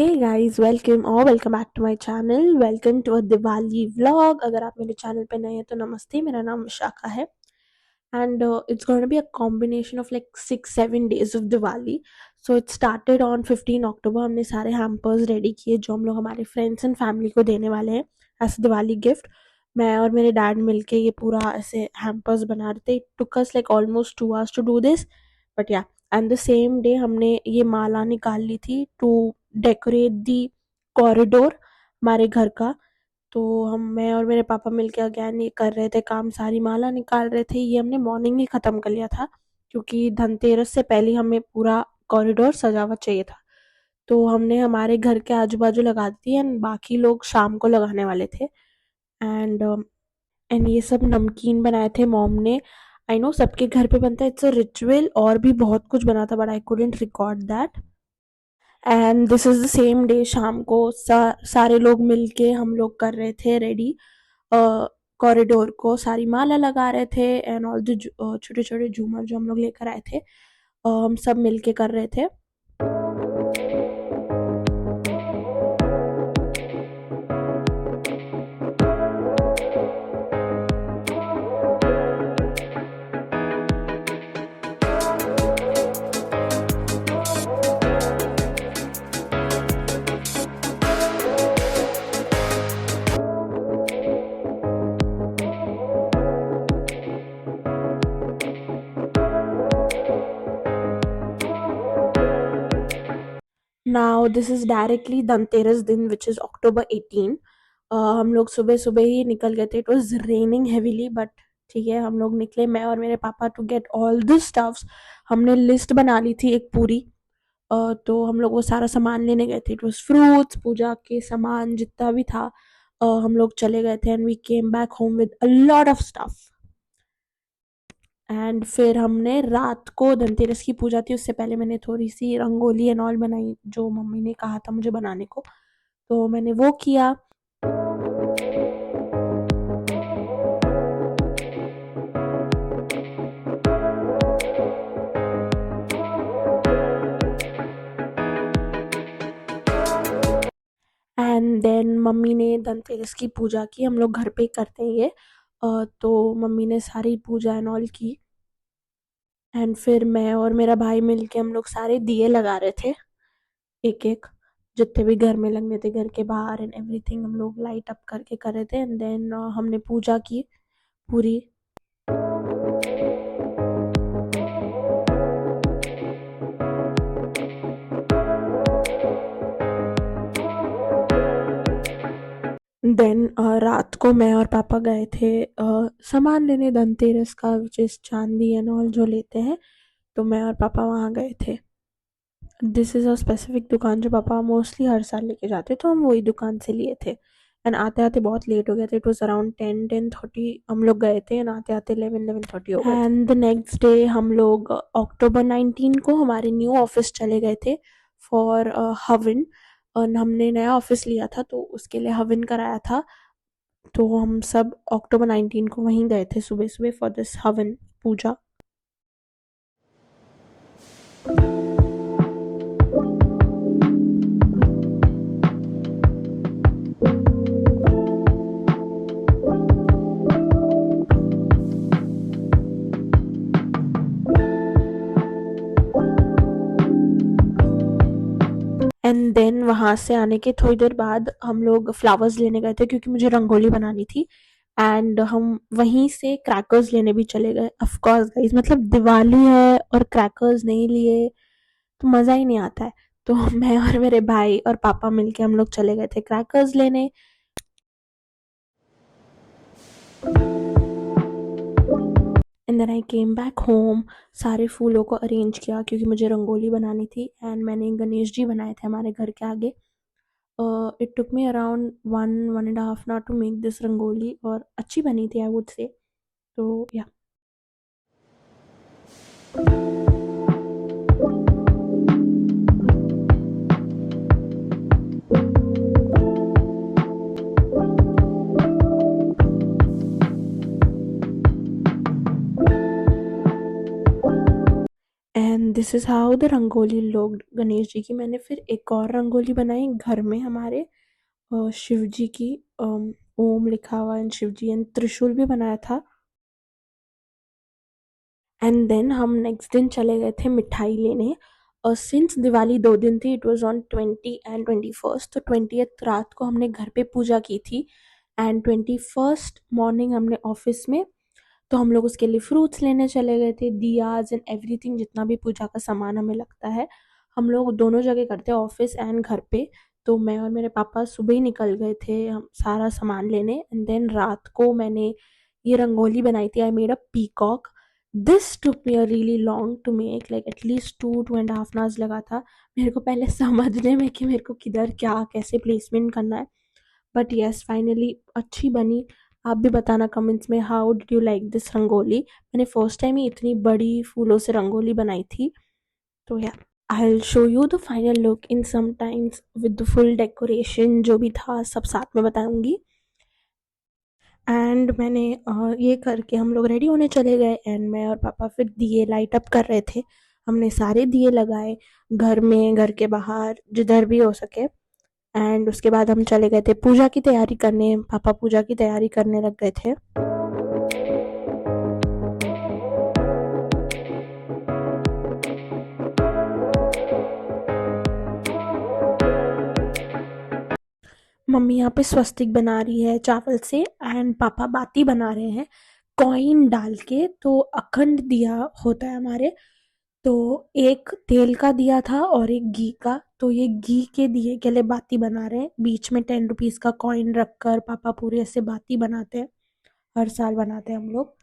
Hey guys, welcome back to my channel. Welcome to a Diwali vlog. अगर आप मेरे channel पे नए हैं तो नमस्ते, मेरा नाम विशाखा है and it's going to be a combination of like 6-7 days of Diwali. So it started on 15 October. हमने सारे hampers ready किए जो हम लोग हमारे friends and family को देने वाले हैं as a Diwali gift. मैं और मेरे डैड मिलके ये पूरा ऐसे hampers बना रहे थे. It took us like almost 2 hours to do this, but yeah. And the same day हमने ये माला निकाल ली थी to डेकोरेट दी कॉरिडोर हमारे घर का। तो मैं और मेरे पापा मिलके अगेन ये कर रहे थे काम, सारी माला निकाल रहे थे। ये हमने मॉर्निंग ही ख़त्म कर लिया था क्योंकि धनतेरस से पहले हमें पूरा कॉरिडोर सजावट चाहिए था। तो हमने हमारे घर के आजू-बाजू लगा दी थी एंड बाकी लोग शाम को लगाने वाले थे। एंड ये सब नमकीन बनाए थे मॉम ने। आई नो सबके घर पे बनता है, इट्स अ रिचुअल। और भी बहुत कुछ बना था but I couldn't record that. And this is the same day शाम को सारे लोग मिलके हम लोग कर रहे थे रेडी कॉरिडोर को, सारी माला लगा रहे थे एंड ऑल द छोटे छोटे झूमर जो हम लोग लेकर आए थे हम सब मिलके कर रहे थे। Now this is directly Dhanteras दिन विच इज़ October 18। हम लोग सुबह सुबह ही निकल गए थे। It was raining heavily but ठीक है, हम लोग निकले, मैं और मेरे पापा, to get all this stuffs. हमने लिस्ट बना ली थी एक पूरी। तो हम लोग वो सारा सामान लेने गए थे। इट वॉज फ्रूट्स, पूजा के सामान जितना भी था। हम लोग चले गए थे and we came back home with a lot of stuff. And फिर हमने रात को धनतेरस की पूजा थी, उससे पहले मैंने थोड़ी सी रंगोली एंड ऑल बनाई जो मम्मी ने कहा था मुझे बनाने को, तो मैंने वो किया। एंड देन मम्मी ने धनतेरस की पूजा की। हम लोग घर पे ही करते हैं ये। तो मम्मी ने सारी पूजा एंड ऑल की एंड फिर मैं और मेरा भाई मिलके हम लोग सारे दिए लगा रहे थे एक एक, जितने भी घर में लगने थे, घर के बाहर एंड एवरीथिंग हम लोग लाइट अप करके कर रहे थे। एंड देन हमने पूजा की पूरी। देन रात को मैं और पापा गए थे सामान लेने धनतेरस का, विच इज़ चांदी एंड ऑल जो लेते हैं। तो मैं और पापा वहाँ गए थे। दिस इज़ अ स्पेसिफिक दुकान जो पापा मोस्टली हर साल लेके जाते, तो हम वही दुकान से लिए थे। एंड आते आते बहुत लेट हो गया था। इट वॉज अराउंड 10-10:30 हम लोग गए थे एंड आते आते 11-11:30 हो गए। एंड द नेक्स्ट डे हम लोग October 19 को हमारे न्यू ऑफिस चले गए थे फॉर हवन। और हमने नया ऑफिस लिया था तो उसके लिए हवन कराया था। तो हम सब October 19 को वहीं गए थे सुबह सुबह फॉर दिस हवन पूजा। एंड देन वहाँ से आने के थोड़ी देर बाद हम लोग फ्लावर्स लेने गए थे क्योंकि मुझे रंगोली बनानी थी। एंड हम वहीं से क्रैकर्स लेने भी चले गए। ऑफ कोर्स गाइस, मतलब दिवाली है और क्रैकर्स नहीं लिए तो मज़ा ही नहीं आता है। तो मैं और मेरे भाई और पापा मिलके हम लोग चले गए थे क्रैकर्स लेने। And then I came back home, सारे फूलों को अरेंज किया क्योंकि मुझे रंगोली बनानी थी। एंड मैंने गणेश जी बनाए थे हमारे घर के आगे। It took me around 1-1.5 hour to make this rangoli और अच्छी बनी थी आई वुड से। तो yeah and this is how the rangoli looked Ganesh ji की। मैंने फिर एक और रंगोली बनाई घर में हमारे, शिव जी की, ओम लिखा हुआ एंड शिव जी एंड त्रिशूल भी बनाया था। एंड देन हम नेक्स्ट दिन चले गए थे मिठाई लेने, और सिंस दिवाली 2 दिन थी, इट वॉज ऑन 20 एंड 21, तो 20th रात को हमने घर पे पूजा की थी, एंड 21st मॉर्निंग हमने ऑफिस में, तो हम लोग उसके लिए फ्रूट्स लेने चले गए थे, दियाज एंड एवरीथिंग, जितना भी पूजा का सामान हमें लगता है हम लोग दोनों जगह करते हैं, ऑफिस एंड घर पे। तो मैं और मेरे पापा सुबह ही निकल गए थे हम सारा सामान लेने, एंड देन रात को मैंने ये रंगोली बनाई थी। I made a peacock. This took me a really long to make, like at least 2.5 hours लगा था मेरे को पहले समझने में कि मेरे को किधर क्या कैसे प्लेसमेंट करना है। बट येस, फाइनली अच्छी बनी। आप भी बताना कमेंट्स में how did you like this rangoli. मैंने फर्स्ट टाइम ही इतनी बड़ी फूलों से रंगोली बनाई थी। तो yeah, I will show you the final look in some times with the full decoration, जो भी था सब साथ में बताऊंगी। एंड मैंने ये करके हम लोग रेडी होने चले गए, एंड मैं और पापा फिर दिए लाइट अप कर रहे थे। हमने सारे दिए लगाए, घर में, घर के बाहर, जिधर भी हो सके। एंड उसके बाद हम चले गए थे पूजा की तैयारी करने, पापा पूजा की तैयारी करने लग गए थे। मम्मी यहाँ पे स्वस्तिक बना रही है चावल से, एंड पापा बाती बना रहे हैं कॉइन डाल के। तो अखंड दिया होता है हमारे, तो एक तेल का दिया था और एक घी का, तो ये घी के दिए के लिए बाती बना रहे हैं, बीच में 10 रुपीज का कॉइन रखकर पापा पूरे ऐसे बाती बनाते हैं। हर साल बनाते हैं हम लोग।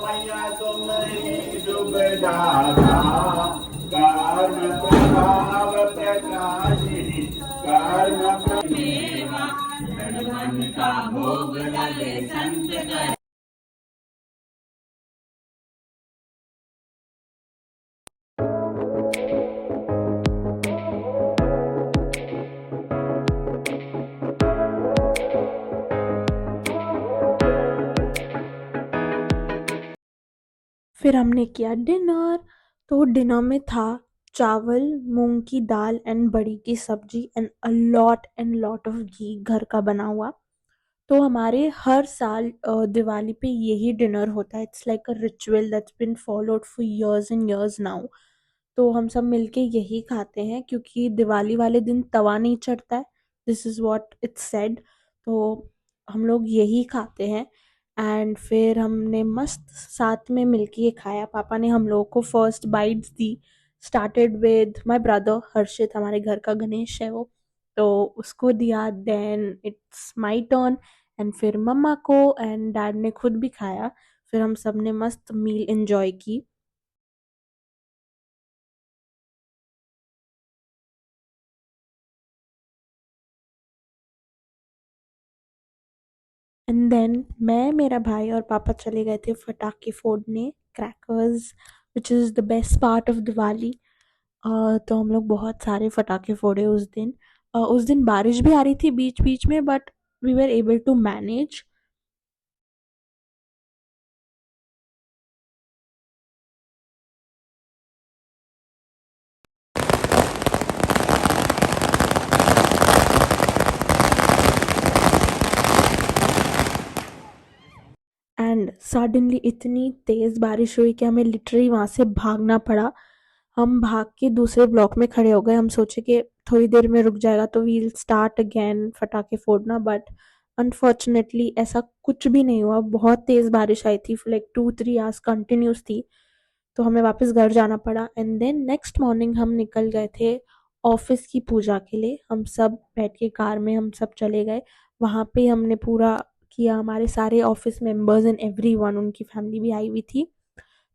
मैया तुम्हारी सुखदाता, कर्म प्रभाव प्रकाशिनी, कर्म प्रमेवा, मन का भोग लगे संत कर। फिर हमने किया डिनर। तो डिनर में था चावल, मूंग की दाल एंड बड़ी की सब्जी एंड लॉट ऑफ घी, घर का बना हुआ। तो हमारे हर साल दिवाली पे यही डिनर होता है। It's like a ritual that's been followed for years and years now. तो हम सब मिलके यही खाते हैं, क्योंकि दिवाली वाले दिन तवा नहीं चढ़ता है, this is what it's said. तो हम लोग यही खाते हैं। एंड फिर हमने मस्त साथ में मिलके ये खाया। पापा ने हम लोगों को फर्स्ट बाइट्स दी। Started with my brother Harshit, हमारे घर का गणेश है वो, तो उसको दिया। Then it's my turn, and फिर मम्मा को, एंड डैड ने खुद भी खाया। फिर हम सब ने मस्त मील एंजॉय की। एंड देन मैं, मेरा भाई और पापा चले गए थे पटाखे फोड़ने, crackers, which is the best part of Diwali. तो हम लोग बहुत सारे पटाखे फोड़े उस दिन। उस दिन बारिश भी आ रही थी बीच बीच में, but we were able to manage. And suddenly इतनी तेज़ बारिश हुई कि हमें लिटरली वहाँ से भागना पड़ा। हम भाग के दूसरे ब्लॉक में खड़े हो गए। हम सोचे कि थोड़ी देर में रुक जाएगा तो वील स्टार्ट अगेन पटाखे फोड़ना, बट अनफॉर्चुनेटली ऐसा कुछ भी नहीं हुआ। बहुत तेज़ बारिश आई थी, लाइक 2-3 आवर्स कंटिन्यूस थी। तो हमें वापस घर जाना पड़ा, एंड देन नेक्स्ट मॉर्निंग हम निकल गए थे ऑफिस की पूजा के लिए। हम सब बैठ के कार में हम सब चले गए। वहाँ पे हमने पूरा किया, हमारे सारे ऑफिस मेंबर्स एंड एवरीवन, उनकी फैमिली भी आई हुई थी।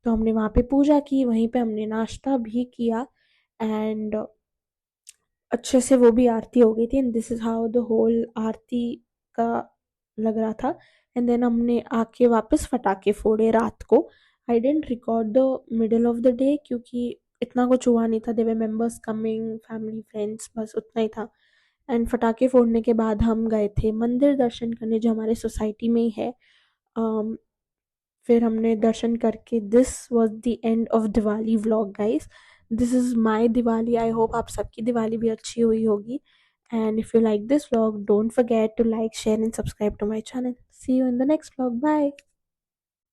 तो हमने वहाँ पे पूजा की, वहीं पे हमने नाश्ता भी किया एंड अच्छे से वो भी आरती हो गई थी and this is how the whole aarti का लग रहा था। एंड देन हमने आके वापस पटाखे फोड़े रात को। I didn't record the middle of the day क्योंकि इतना कुछ हुआ नहीं था, देवर मेंबर्स कमिंग, फैमिली फ्रेंड्स, बस उतना ही था। एंड पटाखे फोड़ने के बाद हम गए थे मंदिर दर्शन करने, जो हमारे सोसाइटी में ही है। um, फिर हमने दर्शन करके, this was the end of Diwali vlog guys. This is my Diwali. I hope आप सबकी दिवाली भी अच्छी हुई होगी। And if you like this vlog, don't forget to like, share and subscribe to my channel. See you in the next vlog, bye.